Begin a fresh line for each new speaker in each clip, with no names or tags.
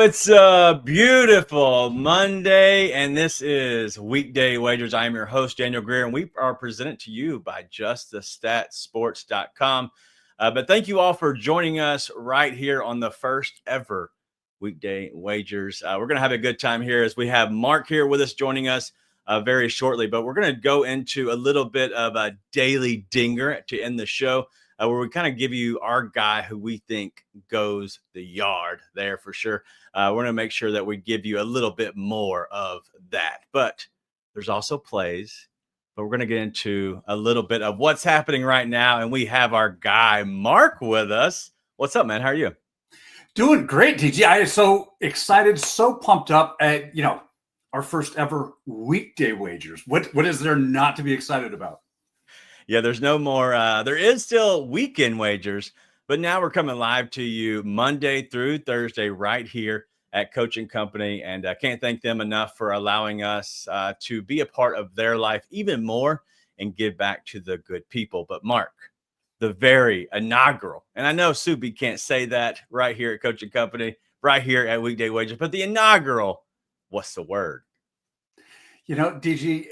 It's a beautiful Monday, and this is Weekday Wagers. I am your host, Daniel Greer, and we are presented to you by JustTheStatsSports.com. But thank you all for joining us right here on the first ever Weekday Wagers. We're going to have a good time here as we have Mark here with us joining us very shortly. But we're going to go into a little bit of a daily dinger to end the show. Where we kind of give you our guy who we think goes the yard there for sure. We're going to make sure that we give you a little bit more of that. But there's also plays. But we're going to get into a little bit of what's happening right now. And we have our guy, Mark, with us. What's up, man? How are you?
Doing great, DG. I am so excited, so pumped up at, our first ever Weekday Wagers. What is there not to be excited about?
Yeah, there's no more. There is still weekend wagers, but now we're coming live to you Monday through Thursday right here at Coaching Company. And I can't thank them enough for allowing us to be a part of their life even more and give back to the good people. But Mark, the very inaugural, and I know Subi can't say that right here at Coaching Company, right here at Weekday Wagers, but the inaugural, what's the word?
DG,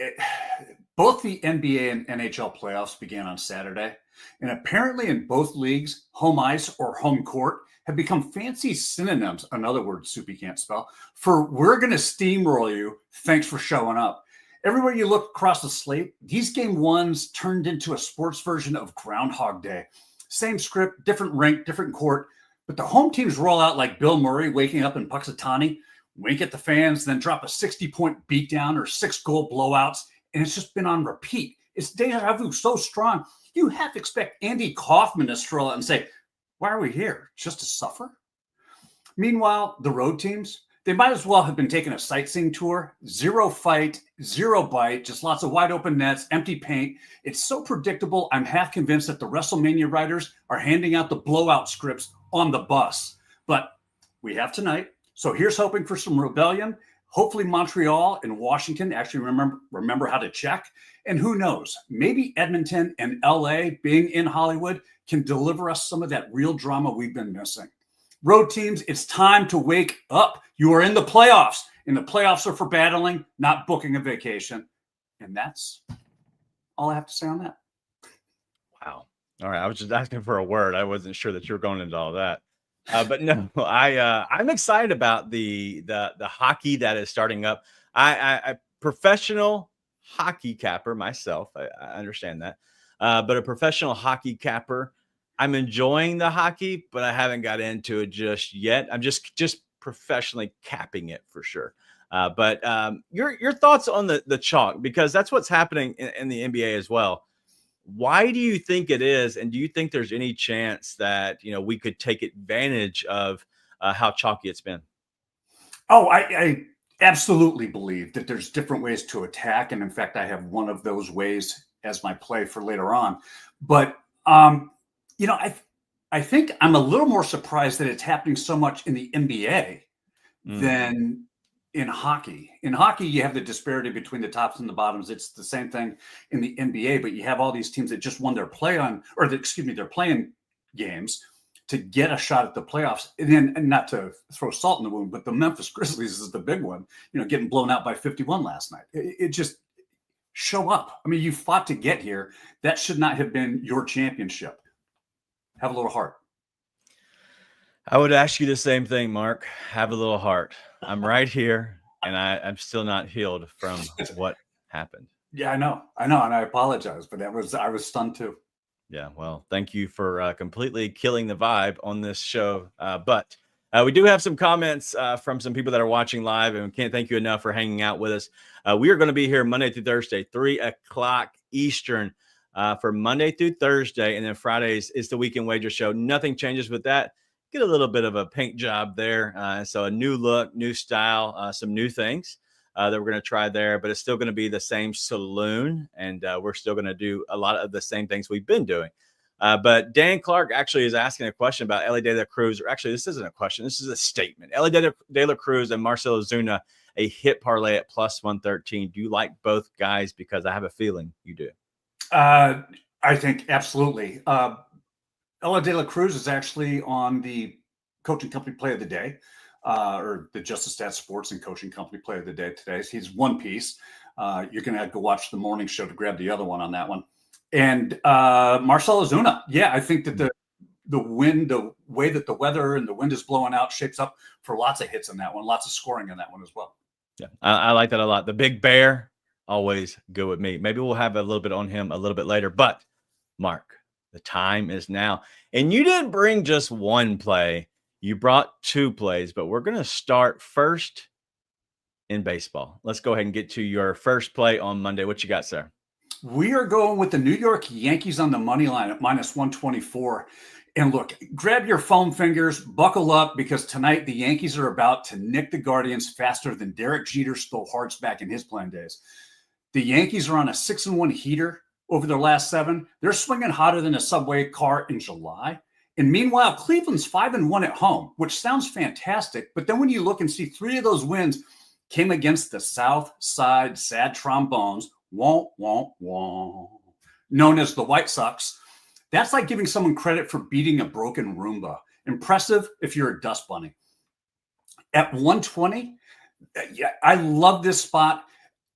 both the NBA and NHL playoffs began on Saturday, and apparently in both leagues, home ice or home court have become fancy synonyms, another word Soupy can't spell, for we're going to steamroll you. Thanks for showing up. Everywhere you look across the slate, these game ones turned into a sports version of Groundhog Day. Same script, different rink, different court, but the home teams roll out like Bill Murray waking up in Puxatawny, wink at the fans, then drop a 60-point beatdown or 6-goal blowouts, and it's just been on repeat. It's deja vu so strong, you have to expect Andy Kaufman to stroll out and say, why are we here? Just to suffer? Meanwhile, the road teams, they might as well have been taking a sightseeing tour. Zero fight, zero bite, just lots of wide open nets, empty paint. It's so predictable, I'm half convinced that the WrestleMania writers are handing out the blowout scripts on the bus. But we have tonight. So here's hoping for some rebellion. Hopefully Montreal and Washington actually remember how to check. And who knows, maybe Edmonton and LA, being in Hollywood, can deliver us some of that real drama we've been missing. Road teams, it's time to wake up. You are in the playoffs, and the playoffs are for battling, not booking a vacation. And that's all I have to say on that.
Wow. All right. I was just asking for a word. I wasn't sure that you were going into all that. But no, I'm excited about the hockey that is starting up. I professional hockey capper myself. I understand that, but a professional hockey capper. I'm enjoying the hockey, but I haven't got into it just yet. I'm just professionally capping it for sure. But your thoughts on the chalk, because that's what's happening in the NBA as well. Why do you think it is? And do you think there's any chance that, we could take advantage of how chalky it's been?
Oh, I absolutely believe that there's different ways to attack. And in fact, I have one of those ways as my play for later on. But, I think I'm a little more surprised that it's happening so much in the NBA than in hockey. In hockey, you have the disparity between the tops and the bottoms. It's the same thing in the NBA, but you have all these teams that just won their playing games to get a shot at the playoffs. And not to throw salt in the wound, but the Memphis Grizzlies is the big one, getting blown out by 51 last night. It just show up. I mean, you fought to get here. That should not have been your championship. Have a little heart.
I would ask you the same thing, Mark. Have a little heart. I'm right here, and I'm still not healed from what happened.
Yeah, I know, and I apologize, but I was stunned too.
Yeah, well, thank you for completely killing the vibe on this show. But we do have some comments from some people that are watching live, and we can't thank you enough for hanging out with us. We are going to be here Monday through Thursday, 3 o'clock Eastern for Monday through Thursday, and then Fridays is the Weekend Wager Show. Nothing changes with that. Get a little bit of a paint job there. So a new look, new style, some new things that we're going to try there, but it's still going to be the same saloon, and we're still going to do a lot of the same things we've been doing. But Dan Clark actually is asking a question about Ellie De La Cruz, or actually this isn't a question, this is a statement. Ellie De La Cruz and Marcelo Zuna, a hit parlay at plus 113. Do you like both guys? Because I have a feeling you do.
I think absolutely. Ella De La Cruz is actually on the Coaching Company Play of the Day. or the Justice Stats Sports and Coaching Company Player of the Day today. He's one piece. You're going to have to go watch the morning show to grab the other one on that one. And Marcell Ozuna. Yeah, I think that the wind, the way that the weather and the wind is blowing out shapes up for lots of hits in that one, lots of scoring in that one as well.
Yeah, I like that a lot. The Big Bear, always good with me. Maybe we'll have a little bit on him a little bit later. But, Mark, the time is now. And you didn't bring just one play. You brought two plays, but we're going to start first in baseball. Let's go ahead and get to your first play on Monday. What you got, sir?
We are going with the New York Yankees on the money line at -124. And look, grab your foam fingers, buckle up, because tonight the Yankees are about to nick the Guardians faster than Derek Jeter stole hearts back in his playing days. The Yankees are on a 6-1 heater over their last 7. They're swinging hotter than a subway car in July. And meanwhile, Cleveland's 5-1 at home, which sounds fantastic. But then when you look and see 3 of those wins came against the South Side Sad Trombones, known as the White Sox, that's like giving someone credit for beating a broken Roomba. Impressive if you're a dust bunny. At 120, yeah, I love this spot.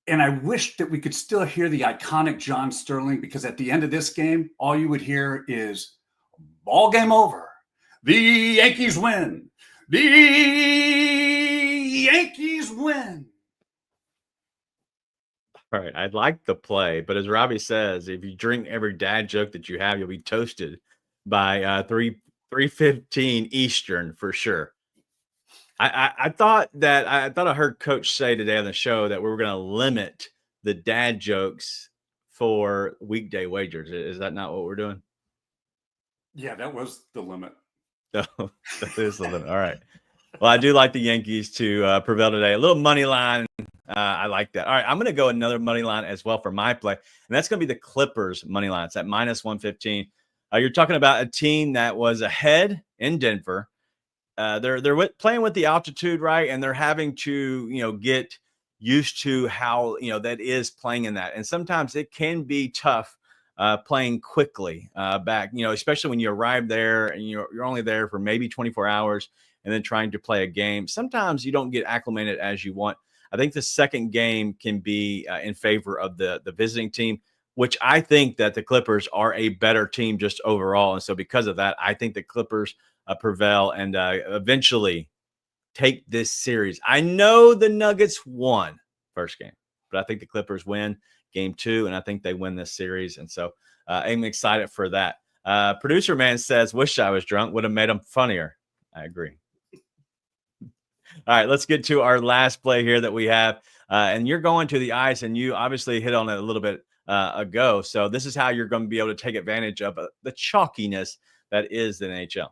And I wish that we could still hear the iconic John Sterling, because at the end of this game, all you would hear is ball game over. The Yankees win. The Yankees win.
All right. I'd like the play, but as Robby says, if you drink every dad joke that you have, you'll be toasted by 3:15 Eastern for sure. I thought I heard Coach say today on the show that we were going to limit the dad jokes for weekday wagers. Is that not what we're doing?
Yeah, that was the limit.
No, that is the limit. All right. Well, I do like the Yankees to prevail today. A little money line. I like that. All right. I'm going to go another money line as well for my play. And that's going to be the Clippers money line. It's at -115. You're talking about a team that was ahead in Denver. They're playing with the altitude, right? And they're having to, get used to how, that is playing in that. And sometimes it can be tough playing quickly back, especially when you arrive there and you're only there for maybe 24 hours and then trying to play a game. Sometimes you don't get acclimated as you want. I think the second game can be in favor of the visiting team, which I think that the Clippers are a better team just overall. And so because of that, I think the Clippers prevail and eventually take this series. I know the Nuggets won first game, but I think the Clippers win game 2, and I think they win this series. And so I'm excited for that. Producer man says, wish I was drunk, would have made them funnier. I agree. All right, let's get to our last play here that we have. And you're going to the ice, and you obviously hit on it a little bit ago. So this is how you're going to be able to take advantage of the chalkiness that is the NHL.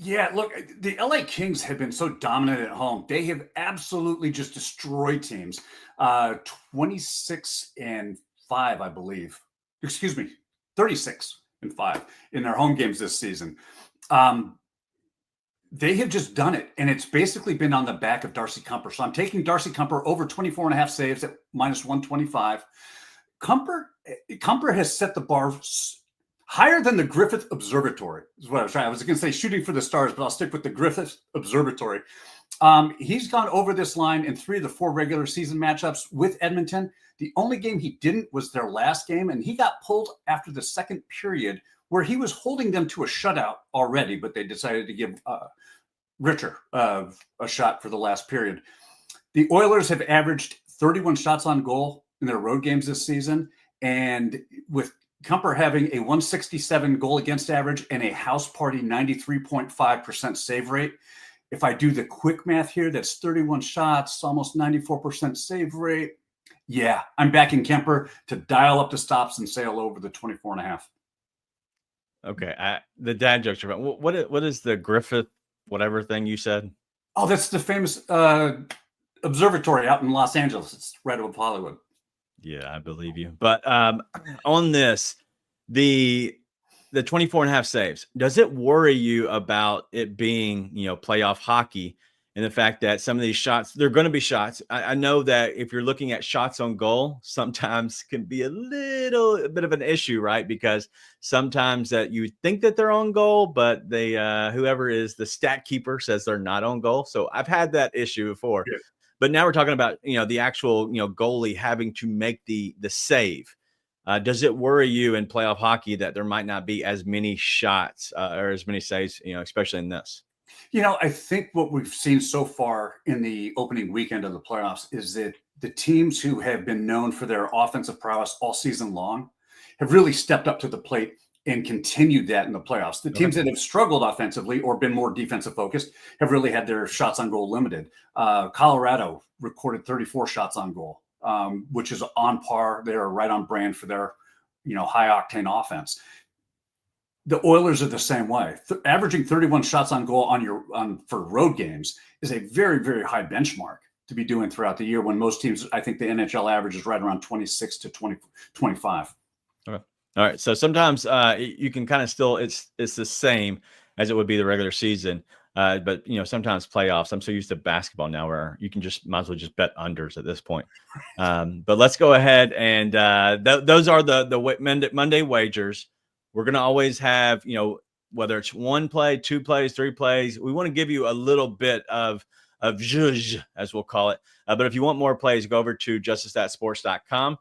Yeah, look, the LA Kings have been so dominant at home. They have absolutely just destroyed teams. 26-5, I believe. Excuse me, 36-5 in their home games this season. They have just done it, and it's basically been on the back of Darcy Kuemper. So I'm taking Darcy Kuemper over 24.5 saves at -125. Kuemper has set the bar higher than the Griffith Observatory is what I was trying. I was going to say shooting for the stars, but I'll stick with the Griffith Observatory. He's gone over this line in 3 of the 4 regular season matchups with Edmonton. The only game he didn't was their last game, and he got pulled after the second period where he was holding them to a shutout already, but they decided to give Richter a shot for the last period. The Oilers have averaged 31 shots on goal in their road games this season, and with Kuemper having a 167 goal against average and a house party 93.5% save rate. If I do the quick math here, that's 31 shots, almost 94% save rate. Yeah, I'm backing Kuemper to dial up the stops and sail over the 24.5.
Okay, the dad jokes are about. What is the Griffith whatever thing you said?
Oh, that's the famous observatory out in Los Angeles. It's right above Hollywood.
Yeah, I believe you. But on this, the 24.5 saves, does it worry you about it being, playoff hockey in the fact that some of these shots, they're going to be shots. I know that if you're looking at shots on goal, sometimes can be a bit of an issue, right? Because sometimes that you think that they're on goal, but they whoever is the stat keeper says they're not on goal. So I've had that issue before.
Yeah.
But now we're talking about, the actual, goalie having to make the save. Does it worry you in playoff hockey that there might not be as many shots or as many saves, especially in this?
I think what we've seen so far in the opening weekend of the playoffs is that the teams who have been known for their offensive prowess all season long have really stepped up to the plate and continued that in the playoffs. The teams that have struggled offensively or been more defensive focused have really had their shots on goal limited. Colorado recorded 34 shots on goal, which is on par. They're right on brand for their, high octane offense. The Oilers are the same way. Averaging 31 shots on goal for road games is a very, very high benchmark to be doing throughout the year when most teams, I think the NHL average is right around 26 to 25.
Okay. All right. So sometimes you can kind of still, it's the same as it would be the regular season. But, sometimes playoffs, I'm so used to basketball now where you can might as well just bet unders at this point. But let's go ahead and those are the Monday wagers. We're going to always have, whether it's one play, two plays, three plays, we want to give you a little bit of zhuzh, as we'll call it. But if you want more plays, go over to justicestatsports.com.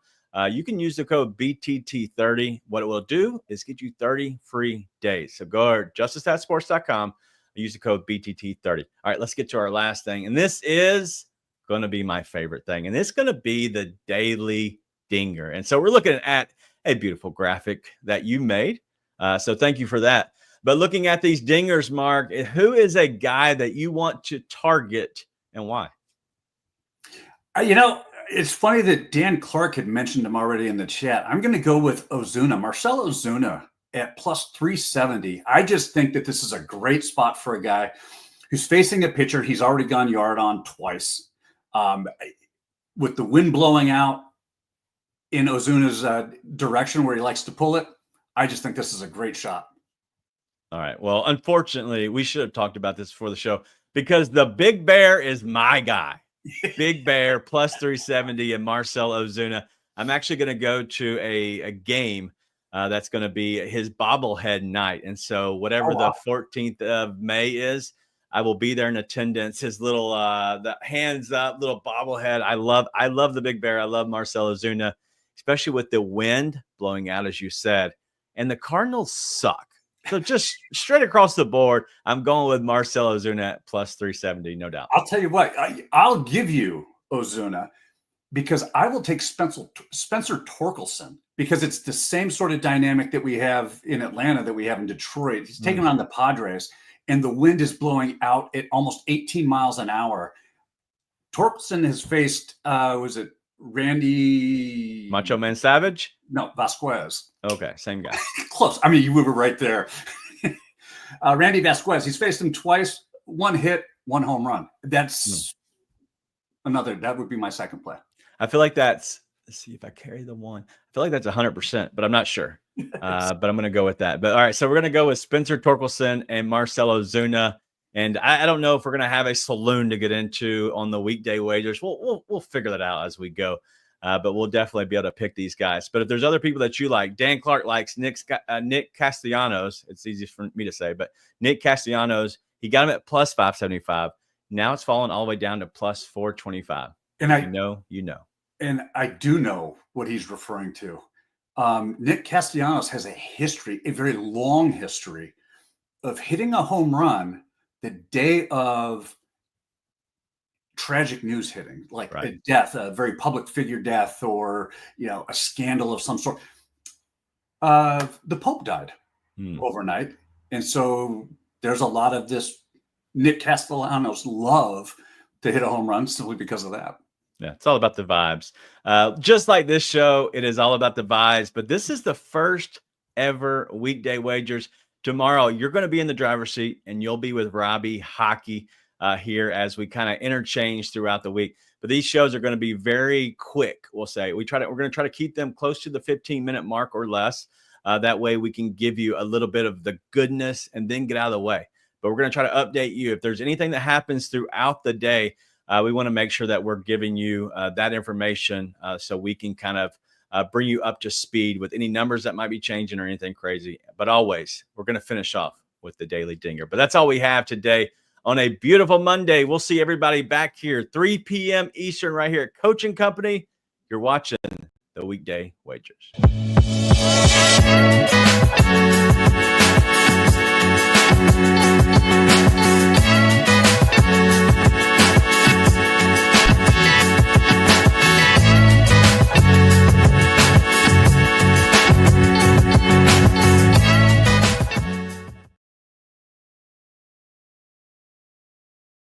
You can use the code BTT30. What it will do is get you 30 free days. So go to justicestatsports.com, use the code BTT30. All right, let's get to our last thing. And this is going to be my favorite thing. And it's going to be the Daily Dinger. And so we're looking at a beautiful graphic that you made. So thank you for that. But looking at these dingers, Mark, who is a guy that you want to target and why?
It's funny that Dan Clark had mentioned him already in the chat. I'm going to go with Ozuna, Marcell Ozuna at plus 370. I just think that this is a great spot for a guy who's facing a pitcher he's already gone yard on twice. With the wind blowing out in Ozuna's direction where he likes to pull it, I just think this is a great shot.
All right. Well, unfortunately, we should have talked about this before the show because the Big Bear is my guy. Big Bear plus 370 and Marcell Ozuna. I'm actually going to go to a game that's going to be his bobblehead night. And so whatever the 14th of May is, I will be there in attendance. His little the hands up little bobblehead. I love the Big Bear. I love Marcell Ozuna, especially with the wind blowing out, as you said. And the Cardinals suck. So just straight across the board, I'm going with Marcell Ozuna at plus 370, no doubt.
I'll tell you what, I'll give you Ozuna because I will take Spencer Torkelson because it's the same sort of dynamic that we have in Atlanta that we have in Detroit. He's taking on the Padres, and the wind is blowing out at almost 18 miles an hour. Torkelson has faced, was it Randy
Macho Man Savage?
No, Vasquez.
Okay, same guy.
Close. I mean, you were right there. Randy Vasquez. He's faced him twice. One hit, one home run. That's that would be my second play.
I feel like let's see if I carry the one. I feel like that's 100%, but I'm not sure. But I'm going to go with that. But all right, so we're going to go with Spencer Torkelson and Marcell Ozuna. And I don't know if we're going to have a saloon to get into on the weekday wagers. We'll figure that out as we go. But we'll definitely be able to pick these guys. But if there's other people that you like, Dan Clark likes Nick Castellanos. It's easy for me to say, but Nick Castellanos, he got him at plus 575. Now it's fallen all the way down to plus 425. And you know.
And I do know what he's referring to. Nick Castellanos has a very long history of hitting a home run the day of tragic news hitting, like a death, a very public figure death, or a scandal of some sort. The Pope died overnight, and so there's a lot of this Nick Castellanos love to hit a home run simply because of that.
Yeah, it's all about the vibes. Just like this show, it is all about the vibes. But this is the first ever weekday wagers. Tomorrow, you're going to be in the driver's seat, and you'll be with Robby Hockey here as we kind of interchange throughout the week. But these shows are going to be very quick, we'll say. We're going to try to keep them close to the 15-minute mark or less. That way we can give you a little bit of the goodness and then get out of the way. but we're going to try to update you. If there's anything that happens throughout the day, we want to make sure that we're giving you that information so we can kind of bring you up to speed with any numbers that might be changing or anything crazy. But always, we're going to finish off with the Daily Dinger. But that's all we have today on a beautiful Monday. We'll see everybody back here 3 p.m. Eastern right here at Coaching Company. You're watching the Weekday Wagers.